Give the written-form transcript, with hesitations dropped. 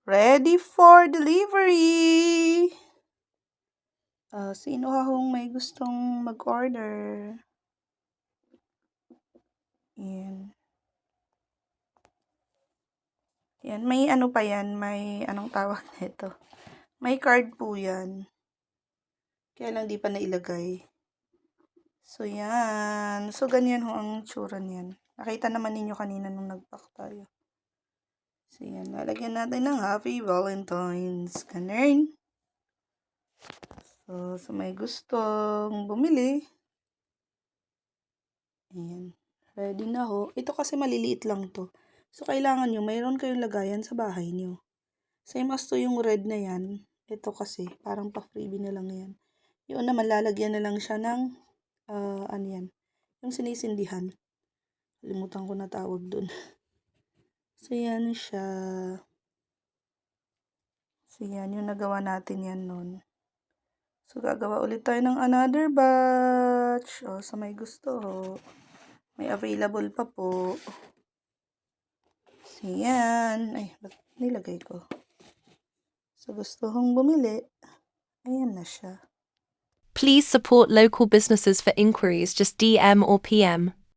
Ready for delivery! Sino hong may gustong mag-order? Yan. Yan, may ano pa yan, may anong tawag nito? May card po yan. Kaya lang di pa nailagay. So, yan. So, ganyan ho ang tsura niyan. Nakita naman ninyo kanina nung nag-pack tayo. So, yan. Lalagyan natin ng Happy Valentine's. Ganun. So, sa may gustong bumili. Ayan. Ready na ho. Ito kasi maliliit lang to. So, kailangan nyo, mayroon kayong lagayan sa bahay nyo. Same as to yung red na yan. Ito kasi, parang pa-freebie na lang yan. Yung naman, lalagyan na lang siya ng, ano yan, yung sinisindihan. Kalimutan ko na tawag dun. So, yan siya. So, yan, yung nagawa natin yan nun. So, gagawa ulit tayo ng another batch. O, sa may gusto ho. May available pa po. So, yan. Ay, ba't nilagay ko? So, gusto hong bumili. Ayan na siya. Please support local businesses for inquiries, just DM or PM.